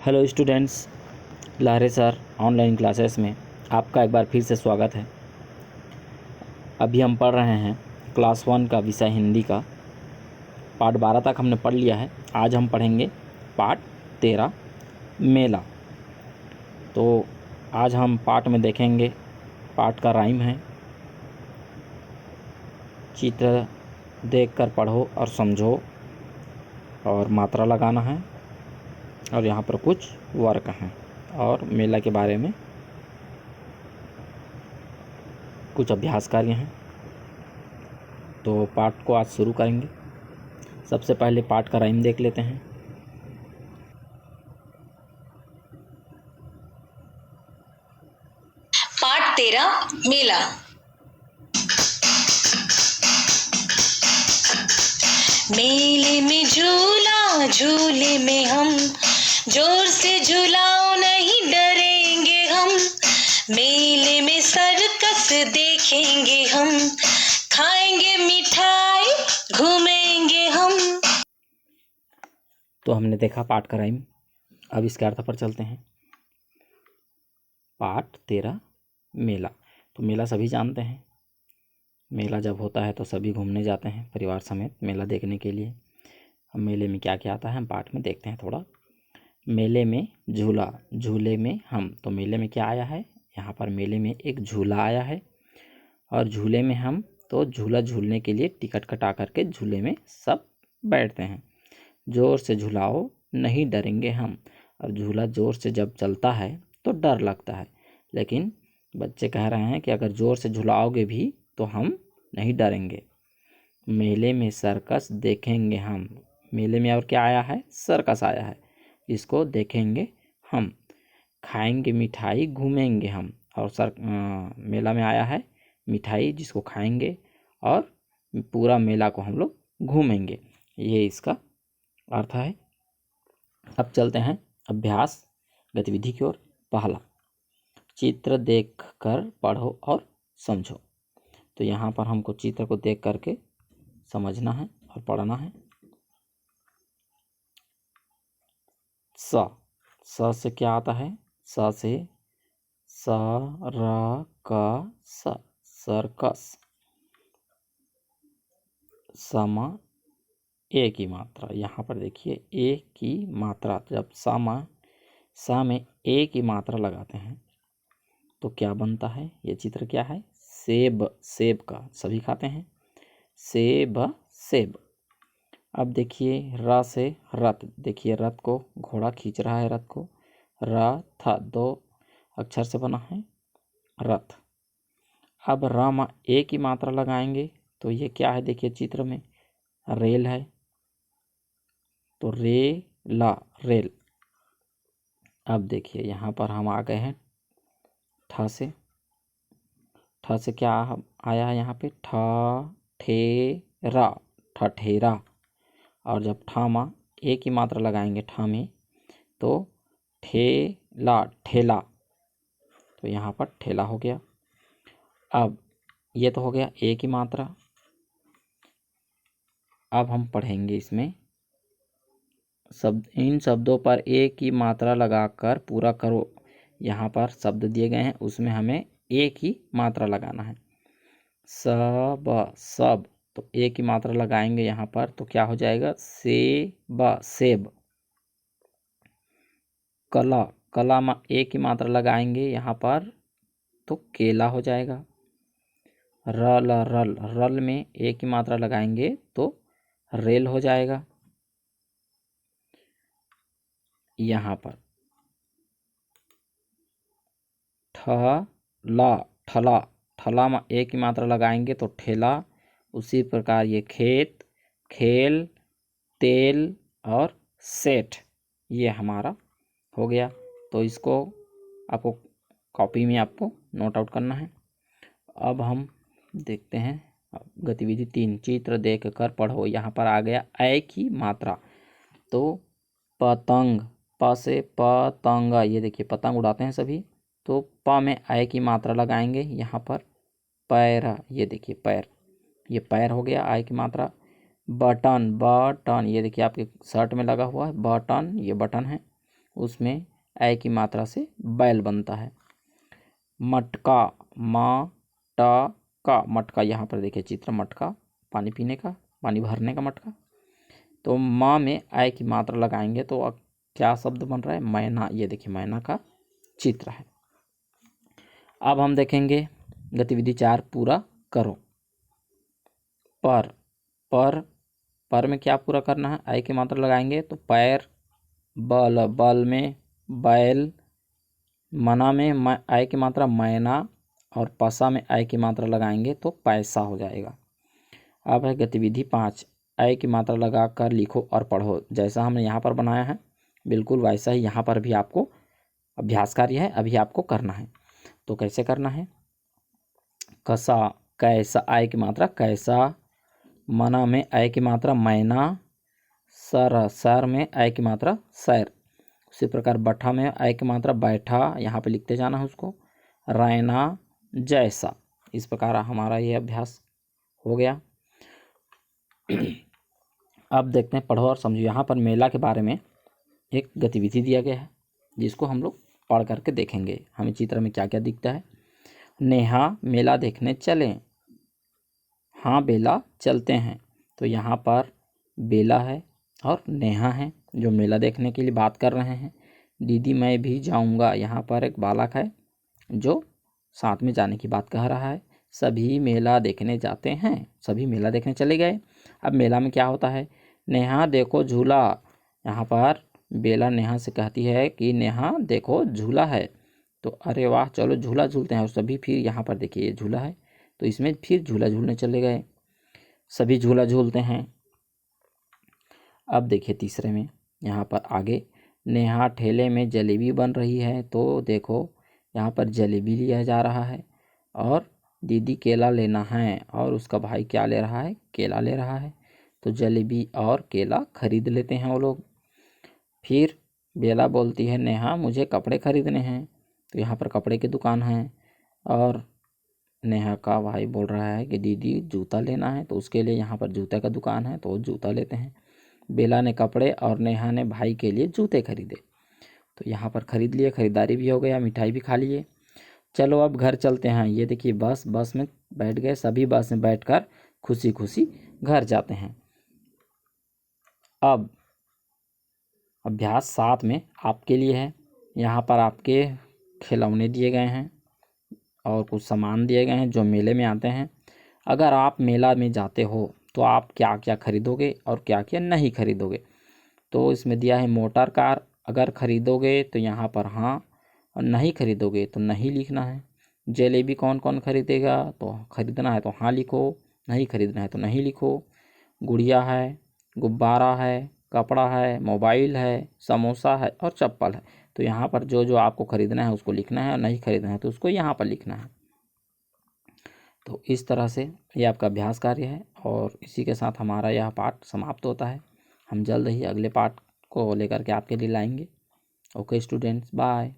Hello students, लारे sir online classes में आपका एक बार फिर से स्वागत है। अभी हम पढ़ रहे हैं क्लास 1 का विषय हिंदी का पार्ट 12 तक हमने पढ़ लिया है। आज हम पढ़ेंगे पार्ट 13 मेला। तो आज हम पार्ट में देखेंगे, पार्ट का राइम है, चित्र देखकर पढ़ो और समझो, और मात्रा लगाना है, और यहाँ पर कुछ वर्क हैं और मेला के बारे में कुछ अभ्यास कार्य हैं। तो पाठ को आज शुरू करेंगे। सबसे पहले पाठ का राइम देख लेते हैं। पाठ 13 मेला। मेले में झूला झूले में हम, जोर से झूलाओ नहीं डरेंगे हम। मेले में सर्कस देखेंगे हम, खाएंगे मिठाई घूमेंगे हम। तो हमने देखा पाठ का राइम। अब इसके अर्थ पर चलते हैं। पाठ 13 मेला। तो मेला सभी जानते हैं। मेला जब होता है तो सभी घूमने जाते हैं परिवार समेत मेला देखने के लिए। अब मेले में क्या क्या आता है हम पाठ में देखते हैं थोड़ा। मेले में झूला, झूले में हम। तो मेले में क्या आया है, यहाँ पर मेले में एक झूला आया है, और झूले में हम। तो झूला झूलने के लिए टिकट कटा करके झूले में सब बैठते हैं। जोर से झूलाओ नहीं डरेंगे हम। और झूला जोर से जब चलता है तो डर लगता है, लेकिन बच्चे कह रहे हैं कि अगर ज़ोर से झुलाओगे भी तो हम नहीं डरेंगे। मेले में सर्कस देखेंगे हम। मेले में और क्या आया है, सर्कस आया है, इसको देखेंगे हम। खाएंगे मिठाई घूमेंगे हम। और मेला में आया है मिठाई, जिसको खाएंगे और पूरा मेला को हम लोग घूमेंगे। ये इसका अर्थ है। अब चलते हैं अभ्यास गतिविधि की ओर। पहला, चित्र देखकर पढ़ो और समझो। तो यहाँ पर हमको चित्र को देख करके समझना है और पढ़ना है। स से क्या आता है, स से सर्कस। समा ए की मात्रा, यहाँ पर देखिए ए की मात्रा, जब सा में ए की मात्रा लगाते हैं तो क्या बनता है। ये चित्र क्या है, सेब। सेब का सभी खाते हैं, सेब। अब देखिए र से रथ। देखिए रथ को घोड़ा खींच रहा है, रथ को। रथ 2 अक्षर से बना है रथ। अब र में ए की मात्रा लगाएंगे तो ये क्या है, देखिए चित्र में रेल है, तो रेल। अब देखिए यहाँ पर हम आ गए हैं ठ से। ठ से क्या आया है यहाँ पे, ठठेरा। और जब ठा में ए की मात्रा लगाएंगे ठा में तो ठेला। तो यहाँ पर ठेला हो गया। अब ये तो हो गया ए की मात्रा। अब हम पढ़ेंगे इसमें इन शब्दों पर ए की मात्रा लगाकर पूरा करो। यहाँ पर शब्द दिए गए हैं, उसमें हमें ए की मात्रा लगाना है। सब। तो ए की मात्रा लगाएंगे यहाँ पर तो क्या हो जाएगा, सेब। कला में ए की मात्रा लगाएंगे यहाँ पर तो केला हो जाएगा। रल में ए की मात्रा लगाएंगे तो रेल हो जाएगा। यहाँ पर ठला में ए की मात्रा लगाएंगे तो ठेला। उसी प्रकार ये खेत, खेल, तेल और सेठ, ये हमारा हो गया। तो इसको आपको कॉपी में आपको नोट आउट करना है। अब हम देखते हैं गतिविधि 3, चित्र देख कर पढ़ो। यहाँ पर आ गया ए की मात्रा, तो पतंग। प से पतंगा, ये देखिए पतंग उड़ाते हैं सभी। तो प में ए की मात्रा लगाएंगे यहाँ पर पैर। ये देखिए पैर, ये पैर हो गया ए की मात्रा। बटन, ये देखिए आपके शर्ट में लगा हुआ है बटन, ये बटन है। उसमें ऐ की मात्रा से बैल बनता है। मटका, का मटका, यहाँ पर देखिए चित्र, मटका पानी पीने का, पानी भरने का मटका। तो माँ में ऐ की मात्रा लगाएंगे तो क्या शब्द बन रहा है? मैना। ये देखिए मैना का चित्र है। अब हम देखेंगे गतिविधि 4 पूरा करो। पर में क्या पूरा करना है? ऐ की मात्रा लगाएंगे तो पैर, बल में बैल, मना में ऐ की मात्रा मैना, और पसा में ऐ की मात्रा लगाएंगे तो पैसा हो जाएगा। अब है गतिविधि 5, ऐ की मात्रा लगाकर लिखो और पढ़ो। जैसा हमने यहाँ पर बनाया है बिल्कुल वैसा ही यहाँ पर भी आपको अभ्यास कार्य है, अभी आपको करना है। तो कैसे करना है? कसा, कैसा, ऐ की मात्रा कैसा, मना में ऐ की मात्रा मैना, सर में ऐ की मात्रा सैर। उसी प्रकार बठा में ऐ की मात्रा बैठा, यहाँ पे लिखते जाना है उसको, रैना जैसा। इस प्रकार हमारा ये अभ्यास हो गया। अब देखते हैं पढ़ो और समझो। यहाँ पर मेला के बारे में एक गतिविधि दिया गया है जिसको हम लोग पढ़ करके देखेंगे। हमें चित्र में क्या क्या दिखता है। नेहा मेला देखने चलें। हाँ बेला चलते हैं। तो यहाँ पर बेला है और नेहा है जो मेला देखने के लिए बात कर रहे हैं। दीदी मैं भी जाऊँगा, यहाँ पर एक बालक है जो साथ में जाने की बात कह रहा है। सभी मेला देखने जाते हैं, सभी मेला देखने चले गए। अब मेला में क्या होता है? नेहा देखो झूला। यहाँ पर बेला नेहा से कहती है कि नेहा देखो झूला है। तो अरे वाह चलो झूला झूलते हैं। और सभी फिर यहाँ पर देखिए झूला है तो इसमें फिर झूला झूलने चले गए, सभी झूला झूलते हैं। अब देखिए तीसरे में यहाँ पर आगे, नेहा ठेले में जलेबी बन रही है। तो देखो यहाँ पर जलेबी लिया जा रहा है और दीदी केला लेना है और उसका भाई क्या ले रहा है? केला ले रहा है। तो जलेबी और केला खरीद लेते हैं वो लोग। फिर बेला बोलती है नेहा मुझे कपड़े खरीदने हैं। तो यहाँ पर कपड़े की दुकान है और नेहा का भाई बोल रहा है कि दीदी जूता लेना है। तो उसके लिए यहाँ पर जूते का दुकान है तो वो जूता लेते हैं। बेला ने कपड़े और नेहा ने भाई के लिए जूते खरीदे। तो यहाँ पर खरीद लिए, खरीदारी भी हो गया, मिठाई भी खा लिए। चलो अब घर चलते हैं। ये देखिए बस में बैठ गए, सभी बस में बैठकर खुशी खुशी घर जाते हैं। अब अभ्यास 7 में आपके लिए है। यहाँ पर आपके खिलौने दिए गए हैं और कुछ सामान दिए गए हैं जो मेले में आते हैं। अगर आप मेला में जाते हो तो आप क्या क्या खरीदोगे और क्या क्या नहीं खरीदोगे। तो इसमें दिया है मोटर कार। अगर खरीदोगे तो यहाँ पर हाँ, और नहीं खरीदोगे तो नहीं लिखना है। जलेबी कौन कौन खरीदेगा? तो खरीदना है तो हाँ लिखो, नहीं खरीदना है तो नहीं लिखो। गुड़िया है, गुब्बारा है, कपड़ा है, मोबाइल है, समोसा है और चप्पल है। तो यहाँ पर जो जो आपको खरीदना है उसको लिखना है और नहीं खरीदना है तो उसको यहाँ पर लिखना है। तो इस तरह से ये आपका अभ्यास कार्य है और इसी के साथ हमारा यह पाठ समाप्त होता है। हम जल्द ही अगले पाठ को लेकर के आपके लिए लाएंगे। Okay students, bye.